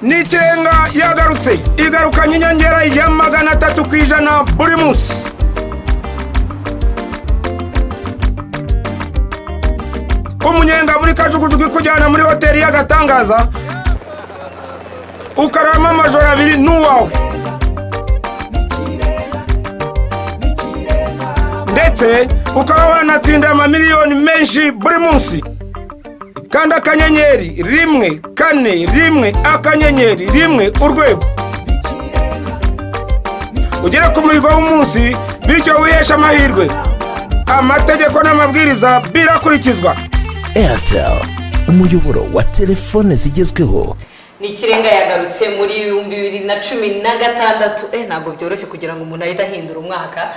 n'ikirenga yagarutse igarukanye inyongera ya 300 kw'ijana buri munsi. Umunyenga muri kajugujugu kujyana muri hoteli y'agatangaza ukarama amajoro 2 n'uwawe, ndetse ukaba wanatsinda amamiliyoni menshi buri munsi. Kandi akanyenyeri 141 akanyenyeri 1 urwego ugera ku muhigo w'umunsi, bityo wihesha amahirwe. Amategeko n'amabwiriza birakurikizwa. Airtel, umuyoboro wa telefone zigezweho. N'ikirenga yagarutse muri 2016. Ntabwo byoroshye kugira ngo umuntu ahita ahindura umwaka,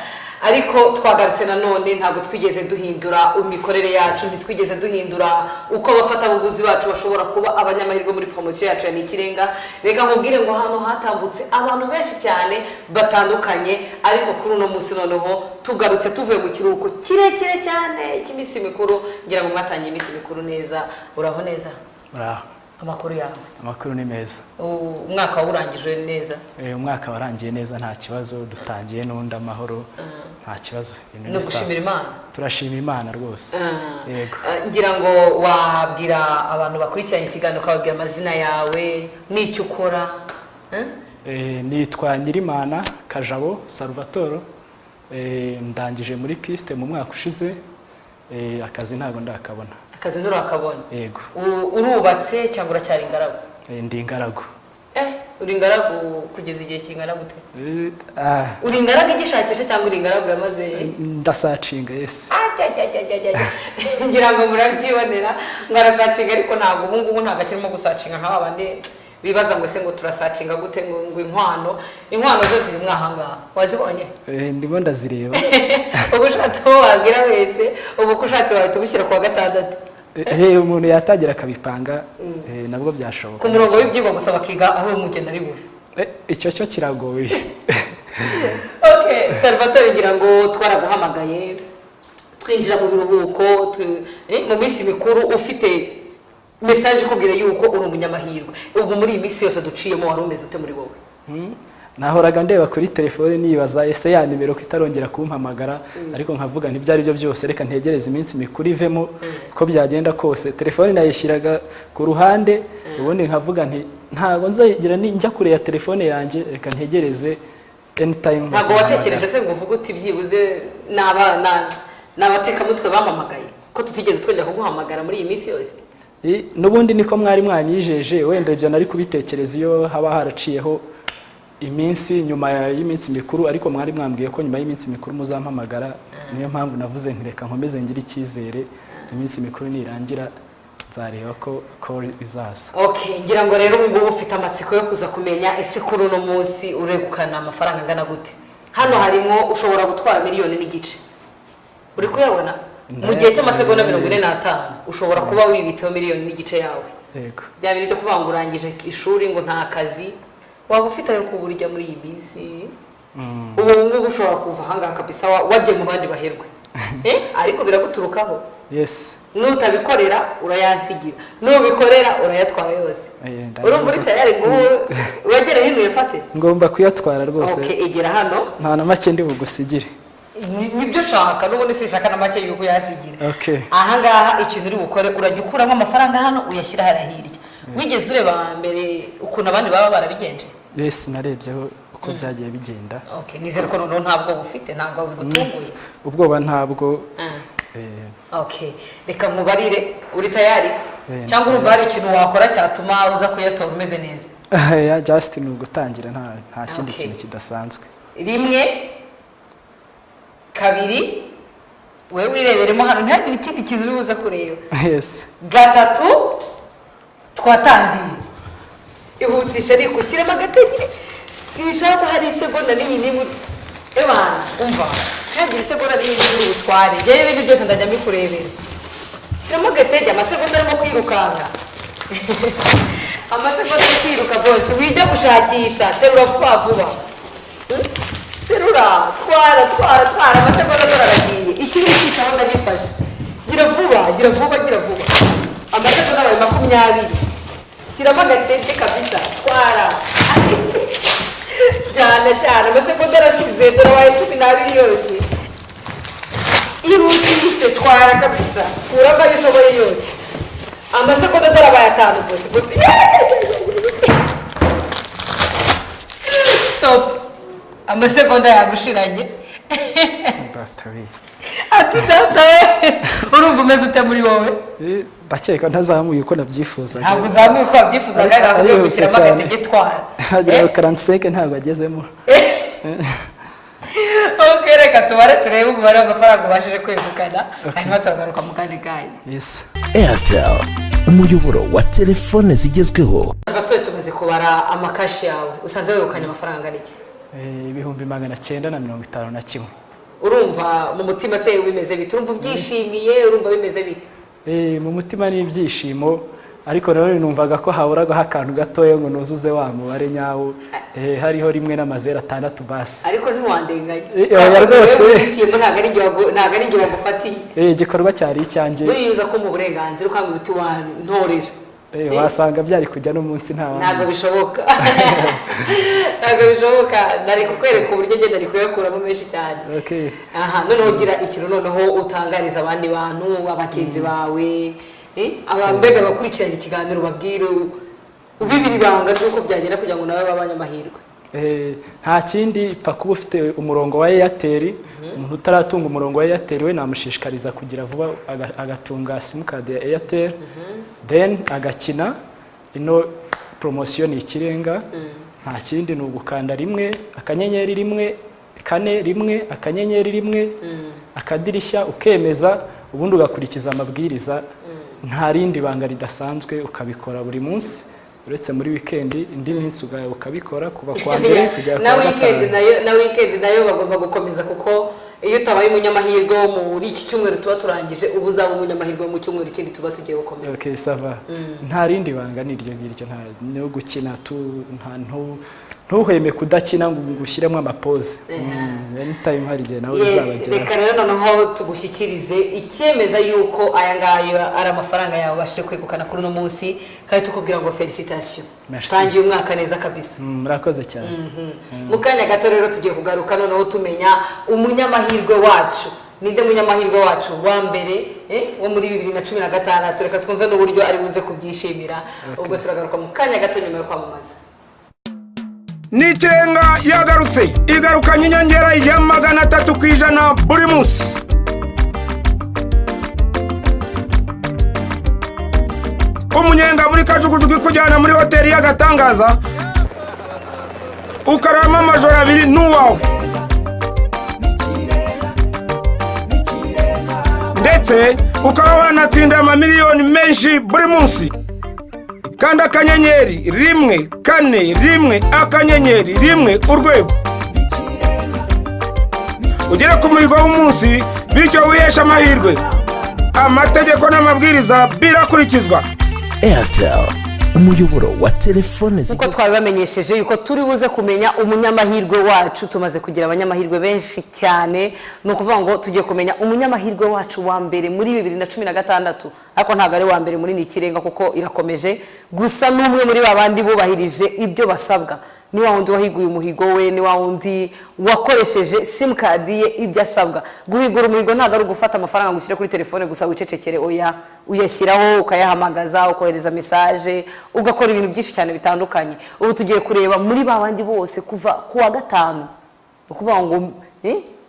ariko twagarutse nanone ntabwo twigeze duhindura imikorere yacu, ntitwigeze duhindura uko abafatabuguzi bacu bashobora kuba abanyamahirwe muri promotion yacu ya N'ikirenga. Reka nkubwire ngo hano hatambutse abantu benshi cyane batandukanye, ariko kuri uno munsi noneho tugarutse tuvuye mu kiruhuko kirekire cyane cy'iminsi mikuru. Ngira ngo mwatangiye iminsi mikuru neza. Uraho neza? Uraho. Amakuru yawe? Amakuru ni meza. Umwaka urangije neza? Umwaka warangiye neza, nta kibazo. Dutangiye n'undi amahoro, nta kibazo. No gushimira Imana. Turashima Imana rwose. Yego. Ngira ngo wabwira abantu bakurikiranye ikiganiro, ukababwira amazina yawe n'icyo ukora. Nitwa Nyirimana Kajabo Salvatore. Ndangije muri Kiste mu mwaka ushize. Akazi ntago ndakabona. Akazi nturakabona? Yego. Urubatse cyangwa uracyari ingaragu? Ndi ingaragu. Uri ingaragu kugeza igihe kingana gute? Uri ingaragu igishakisha cyangwa uri ingaragu yamaze? Ndasacinga, yes. Ngira ngo murabyibonera ngo arasacinga, ariko ntabwo ubu ngubu ntabwo akirimo gusacinga nka babandi bibaza ngo se ngo turasacinga gute ngo inkwano zose ziri mwahangaha. Wazibonye? Ndimo ndazireba. Ubu ushatse wabwira wese, ubu kushatse wahita ubushyira kuwa 6. Umuntu yatangira akabipanga, nabwo byashoboka. Ku murongo w'ibyigwa gusa bakiga aho mugenda ari buve. Icyo cyo kiragoye. Okay, Salvatore, ngira ngo twaraguhamagaye twinjira mu biruhuko mu minsi mikuru, ufite message ikubwira yuko uri umunyamahirwe. Ubu muri iyi minsi yose duciyemo wari umeze ute muri wowe? Nahoraga ndeba kuri telefone nibaza ese ya nimero kitarongera kumpamagara, ariko nkavuga ntibyari byo byose, reka ntegereze iminsi mikuru ivemo uko byagenda kose. Telefone nayishyiraga ku ruhande, ubundi nkavuga nti ntago nzagira njya kure ya telefone yanjye, reka ntegereze anytime. Ntago watekereje se ngo uvuge uti byibuze n'abateka mutwe bamamagaye ko tutigeze twenda kuguhamagara muri iyi minsi yose? Nubundi niko mwari mwanyijeje, wenda ibyo nari kubitekereza iyo haba haraciyeho iminsi nyuma y'iminsi mikuru, ariko mwari mwambwiye ko nyuma y'iminsi mikuru muzampamagara. Niyo mpamvu navuze nti reka nkomeze ngira icyizere, iminsi mikuru nirangira nzareba ko izaza. Okay, ngira ngo rero ubu ufite amatsiko yo kuza kumenya ese kuri uno munsi uregukana amafaranga angana gute. Hano harimo ushobora gutwara 1.5 miliyoni. Uri kuyabona? Mu gihe cy'amasegonda 45 ushobora kuba wibitseho 1.5 miliyoni yawe. Yego. Bya bintu byo kuvuga ngo urangije ishuri ngo nta kazi waba ufite ayo kuburya muri iyi minsi. Ubu ushobora kuva hangaha kabisa wajye mu bandi baherwe. Ariko biraguturukaho. Yes. Nutabikorera urayasigira, nubikorera urayatwara yose. Urumva uri tayari ngo wagera hino yafate? Ngomba kuyatwara rwose. Okay, egera hano. Nta na make ndi bugusigire. Nibyo shaka, nubundi sishaka na make yuko yasigira. Okay. Aha ngaha ikintu uri bukore urajya ukuramo amafaranga hano uyashyira harahirya. Wigeze ureba mbere ukuntu abandi baba barabigenje? Yes, narebyeho uko byagiye bigenda. Okay, nizere ko noneho ntabwo bufite, ntabwo bigutunguye. Ubwoba ntabwo. Okay, reka mubarire uri tayari? Cyangwa urumva hari ikintu wakora cyatuma uza kuyatora umeze neza? Ya just ni ugutangira, nta kindi kintu kidasanzwe. 1 2 wewe wireberemo hano, ntihagire ikindi kintu uri buza kureba. Yes. 3 twatangiye. Ihutisha ariko ushyiremo agatege. Sinshaka hari isegonda n'imwe. Umva, ntihagire isegonda n'imwe utware. Yewe ibintu byose ndajya mbikurebera. Shyiramo agatege, amasegonda arimo kwirukanka. Amasegonda yo kwiruka bose, wijya gushakisha, terura vuba. Terura, twara, amasegonda aragiye. Ikindi cyitabo ndagifashe. Gira vuba. Amasegonda abaye 20. shyiramo agatente kabisa twara cyane amasegonda arashize dore 12 yose irutishe twara kabisa kuramba bishoboye yose amasegonda dore 5 gusa stop amasegonda yagushiranye Batabi. ati datawe urumva umeze ute muri wowe Ndakeka ntazamuye uko nabyifuzaga. ntabwo uzamuye uko wabyifuzaga ntabwo gushyiramo agatege twara Hagira 45 ntabwo agezemo. Okay, reka tubare turebe umubare w'amafaranga ubashije kwegukana hanyuma turagaruka mu kandi gayi. Yes. Airtel, umuyoboro wa telefone zigezweho. Abatuye tumaze kubara amakashi yawe usanze wegukanye amafaranga n'iki? Ibihumbi 951. Urumva mu mutima se bimeze bite? Urumva byishimiye, urumva bimeze bite? Mu mutima ni ibyishimo ariko rero numvaga ko haburaga akantu gatoya ngo nuzuze wa mubare nyawo hariho rimwe n'amazera 6 basi. Ariko ntiwandenganye. Ya rwose ntago ari ngiye bagufatiye. Igikorwa cyari icyanjye. Buriza ko mu burenganzira ukanga uruti wa ntorera. Wasanga byari kujya no munsi nta wandi. Ntago bishoboka. Ntago bishoboka nari kukwereka uburyo ngenda ari kuyakuramo menshi cyane. Okay. Aha none ugira ikintu noneho utangariza abandi bantu abakenzi bawe abambega bakurikiranye ikiganiro babwire ubibiri banga ryuko byagenda kugira ngo nawe babanye amahirwe. Nta kindi ipfa kuba ufite umurongo wa Airtel umuntu utaratunga umurongo wa Airtel we namushishikariza kugira vuba agatunga sim card ya Airtel then agakina ino promotion ikirenga nta kindi n'ugukanda rimwe akanyenyeri rimwe kane rimwe akanyenyeri rimwe akadirishya ukemeza ubundi ugakurikiza amabwiriza nta rindi banga ridasanzwe ukabikora buri munsi uretse muri weekend indi minsi ukabikora kuva kwa mbere kujya kwa gatanu na weekend nayo bagomba gukomeza kuko iyo utabaye umunyamahirwe wo muri iki cyumweru tuba turangije ubu uzaba umunyamahirwe mu cyumweru kindi tuba tugiye gukomeza. Okay sava nta rindi banga niryo ngiryo nta no gukina ntuheme kudakina ngo gushyiramo amapose anytime hari gihe nawe uzabagera. Reka rero noneho tugushyikirize icyemeza yuko aya ngayo ari amafaranga yawe bashije kwegukana kuri no munsi kandi tukubwira ngo felicitation tangiye umwaka neza kabisa. Murakoze cyane. Mu kanya gato rero tugiye kugaruka noneho tumenya umunyamahirwe wacu ninde munyamahirwe wacu wa mbere wo muri 2015 tureka twumve n'uburyo ari buze kubyishimira ubwo turagaruka mu kanya gato nyuma yo kwamamaza. N'ikirenga yagarutse igarukanye inyongera ya 300% buri munsi. Umunyenga muri kajugujugu kujyana muri hoteli y'agatangaza ukarama amajoro 2 n'uwawe ndetse ukaba wanatsinda amamiliyoni menshi buri munsi. Kanda akanyenyeri 1 4 1 akanyenyeri 1 urwego ugere ku muhigo w'umunsi bityo wihesha amahirwe. Amategeko n'amabwiriza birakurikizwa. Airtel, umuyoboro wa telefone uko twabibamenyesheje yuko turi buze kumenya umunyamahirwe wacu tumaze kugira abanyamahirwe benshi cyane no kuvuga ngo tugiye kumenya umunyamahirwe wacu wa mbere muri 2016 ariko ntago ari wa mbere muri nikirenga kuko irakomeje gusa n'umwe muri babandi bubahirije ibyo basabwa ni wa wundi wahiguye umuhigo we ni wa wundi wakoresheje sim card ye ibyo asabwa. Guhigura umuhigo ntago ari gufata amafaranga gushyira kuri telefone gusa wicecekere oya uyashyiraho ukayahamagaza ukohereza message ugakora ibintu byinshi cyane bitandukanye. Ubu tugiye kureba muri babandi bose kuva kuwa gatanu ukuvuga ngo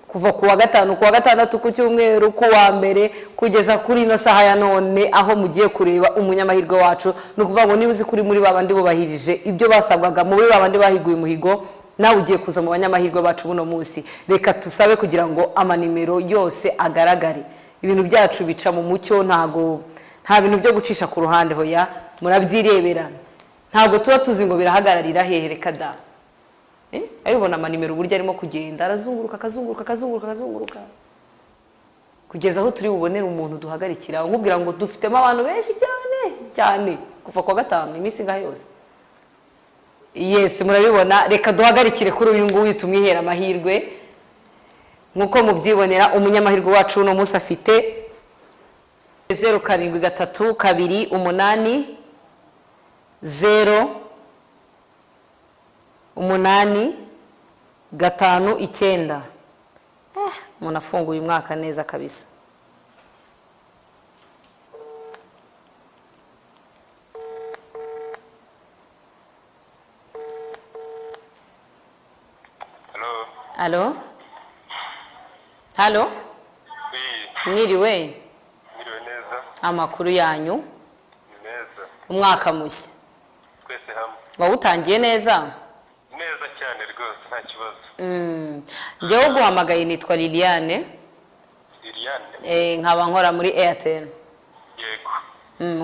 kuva kuwa gatanu kuwa gatandatu ku cyumweru kuwa mbere kugeza kuri ino saha ya none aho mugiye kureba umunyamahirwe wacu no kuvuga ngo niba uzi kuri muri babandi bubahirije ibyo basabwaga muri babandi bahiguye umuhigo nawe ugiye kuza mu banyamahirwe bacu buno munsi. Reka tusabe kugira ngo amanimero yose agaragare ibintu byacu bica mu mucyo nta bintu byo gucisha ku ruhande hoya murabyirebera ntago tuba tuzi ngo birahagararira hehe reka da ayibona amanimero uburyo arimo kugenda arazunguruka akazunguruka kugeza aho turi bubonera umuntu duhagarikira nkubwira ngo dufitemo abantu benshi cyane kuva kwa gatanu iminsi ngaho yose. Yes murabibona reka duhagarikire kuri uyu nguyu tumwihera amahirwe nkuko mubyibonera umunyamahirwe wacu no munsi afite 0732 8 085 umuntu afunguye umwaka neza kabisa. Halo? Halo? Mwiriwe? Mwiriwe neza. Amakuru yanyu? Neza. Umwaka mushya. Twese hamwe. Wawutangiye neza? Neza cyane rwose nta kibazo. Njyewe guhamagaye nitwa Liliane. Liliane? Nkaba nkora muri Airtel. Yego.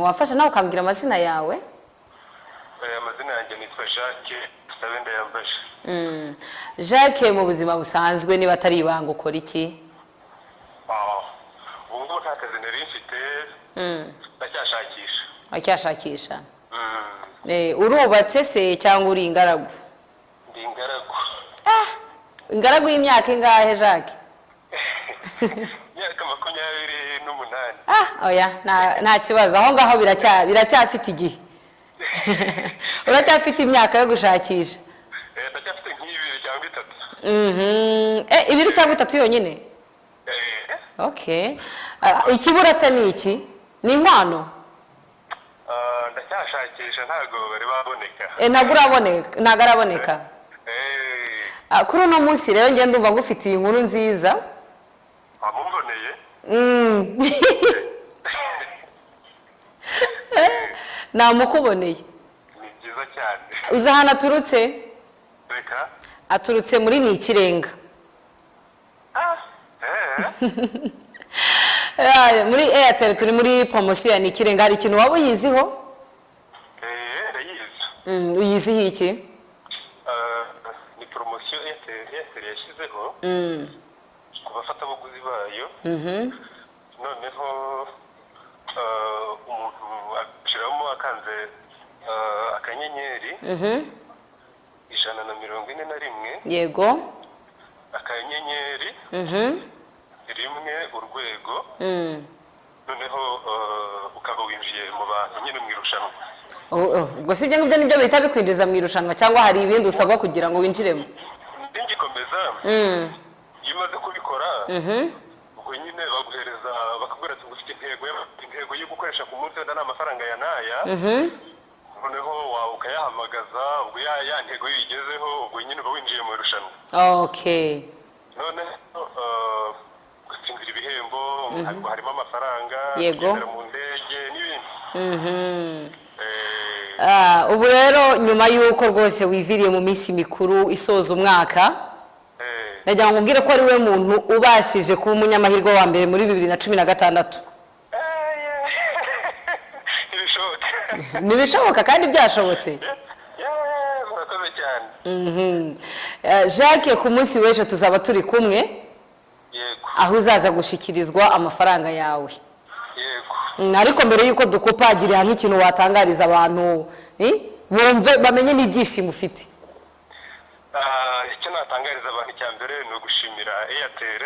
Wafasha nawe ukambwira amazina yawe? Amazina yanjye nitwa Jacques Sabenda yambaje. Jacques, mu buzima busanzwe niba atari ibanga ukora iki? Ubu nta kazi nari mfite. Ndacyashakisha. Acyashakisha? Urubatse se cyangwa uri ingaragu? Ndi ingaragu. Ingaragu y'imyaka ingahe Jacques? Imyaka 28. Oya nta kibazo, aho ngaho biracyafite igihe. Uracyafite imyaka yo gushakisha? Ndacyafite nk'ibiri cyangwa 3. Ibiri cyangwa 3 yonyine? Okay. Ikibura se ni iki? Ni inkwano? Ndacyashakisha ntago bari baboneka. Ntago araboneka? Kuri uno munsi rero ngende ndumva ngufitiye inkuru nziza. Amuboneye? Namukuboneye. Ni byiza cyane. Uza hana aturutse? Reka? Aturutse muri Nikirenga. Muri Airtel turi muri promotion ya Nikirenga, hari ikintu waba uyiziho? Ndayizi. Uyiziho iki? Ni promotion Airtel yashyizeho ku bafatabuguzi bayo. Noneho umuntu ashiramo akanze akanyenyeri 141. Yego. Akanyenyeri 1 urwego. Noneho ukaba winjiye mu bantu nyine mu irushanwa. Ubwo si ibyo ngibyo nibyo bihita bikwinjiza mu irushanwa cyangwa hari ibindi usabwa kugira ngo winjiremo? Ngikomeza. Iyo umaze kubikora ubwo nyine baguhereza bakubwira ati ufite intego yo gukoresha ku munsi wenda n'amafaranga ya naya. Noneho wawe ukayahamagaza ubwo ya ntego yigezeho ubwo nyine uba winjiye mu irushanwa. Okay. None gutsindira ibihembo harimo amafaranga, Yego. mu ndege n'ibindi. Ubu rero nyuma y'uko rwose wiviriye mu minsi mikuru isoza umwaka, ndagira ngo nkubwire ko ari we muntu ubashije kuba umunyamahirwe wa mbere muri 2016. Ntibishoboka kandi byashobotse. Murakoze cyane. Jacques, ku munsi w'ejo tuzaba turi kumwe. Yego. Aho uzaza gushikirizwa amafaranga yawe. Yego. Ariko mbere yuko dukupagira nk'ikintu watangariza abantu, bumve bamenye n'ibyishimo ufite. Icyo natangariza abantu cya mbere ni ugushimira Airtel.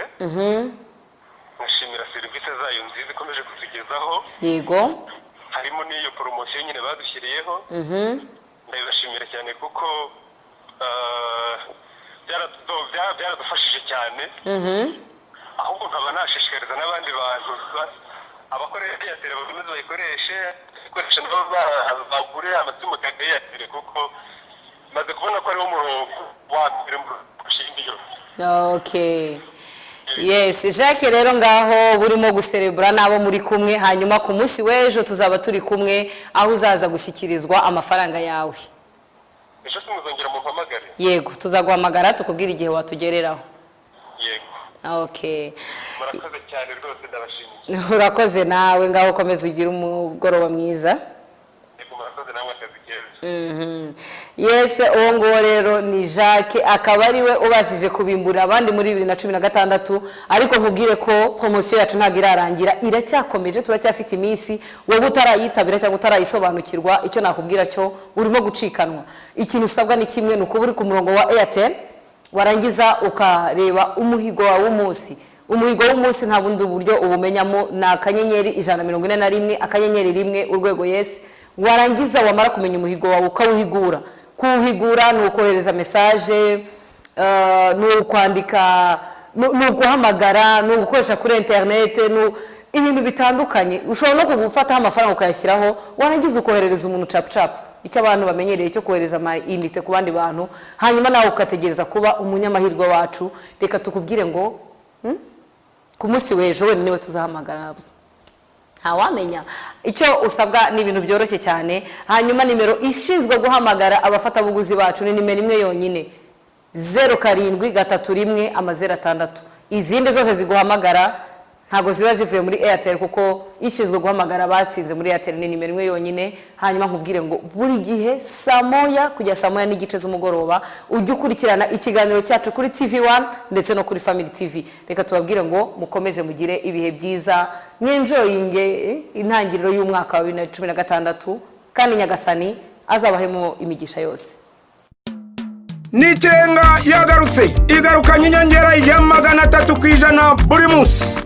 Nashimira serivisi zayo nziza ikomeje kutugezaho. Yego. Harimo n'iyo promotion nyine badushyiriyeho. Ndabashimira cyane kuko byaradufashije cyane. Ahubwo nkaba nashishikariza n'abandi bantu abakoresha Airtel bakomeze bayikoreshe, ikoresha bagure amasimukadi ya Airtel kuko maze kubona ko ari umurongo wa mbere mu kushingiyo. Okay. Yes, Jacques rero ngaho burimo guserebura nabo muri kumwe, hanyuma ku munsi w'ejo tuzaba turi kumwe aho uzaza gushyikirizwa amafaranga yawe. Ejo tumuzongera mu mpamagare. Yego, tuzaguhamagara tukubwira igihe watugereraho. Yego. Okay. Murakoze cyane rwose ndabashimiye. Urakoze nawe ngaho ukomeza ugira umugoroba mwiza. Yego, murakoze namwe akazi keza. Yes, uwo nguwo rero ni Jacques, akaba ari we ubashije kubimburira abandi muri 2016, ariko nkubwire ko promotion yacu ntabwo irarangira, iracyakomeje, turacyafite iminsi. Wowe utarayitabira cyangwa utarayisobanukirwa, icyo nakubwira cyo urimo gucikanwa. Ikintu usabwa ni kimwe, nuko uri ku murongo wa Airtel, warangiza ukareba umuhigo wawe w'umunsi. Umuhigo w'umunsi nta bundi buryo ubumenyamo, na akanyenyeri 141 akanyenyeri 1 urwego yes. warangiza wamara kumenya umuhigo wawe ukawuhigura. Kuwuhigura ni ukohereza message, ni ukwandika, ni uguhamagara, ni ugukoresha kuri internet, ibintu bitandukanye. Ushobora no kugufataho amafaranga ukayashyiraho, warangiza ukoherereza umuntu cap icyo abantu bamenyereye cyo kohereza amayinite ku bandi bantu, hanyuma nawe ukategereza kuba umunyamahirwe wacu. Reka tukubwire ngo ku munsi w'ejo we niwe tuzahamagara. Ntawamenya icyo usabwa, ni ibintu byoroshye cyane. Hanyuma nimero ishinzwe guhamagara abafatabuguzi bacu ni nimero imwe yonyine, 0731 izindi zose ziguhamagara ntago ziba zivuye muri Airtel, kuko ishinzwe guhamagara batsinze muri Airtel ni nimero imwe yonyine. Hanyuma nkubwire ngo buri gihe saa moya kujya saa moya n'igice z'umugoroba ujye ukurikirana ikiganiro cyacu kuri TV1 ndetse no kuri Family TV. Reka tubabwire ngo mukomeze mugire ibihe byiza, mwenjoyinge intangiriro y'umwaka wa 2016, kandi Nyagasani azabahemo imigisha yose. N'ikirenga yagarutse, igarukanye inyongera ya 300% buri munsi.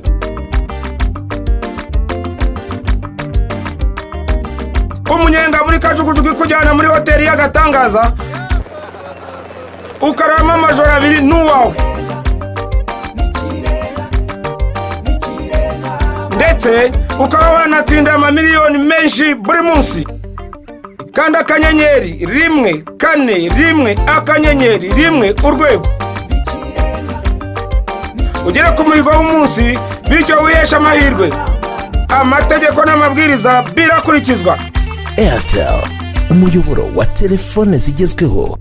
Umunyenga muri kajugujugu kujyana muri hoteli y'agatangaza, ukarama amajoro 2 n'uwawe, ndetse ukaba wanatsinda amamiliyoni menshi buri munsi. Kanda akanyenyeri 141 akanyenyeri 1 urwego ugere ku muhigo w'umunsi, bityo wihesha amahirwe. Amategeko n'amabwiriza birakurikizwa. Airtel, umuyoboro wa telefone zigezweho.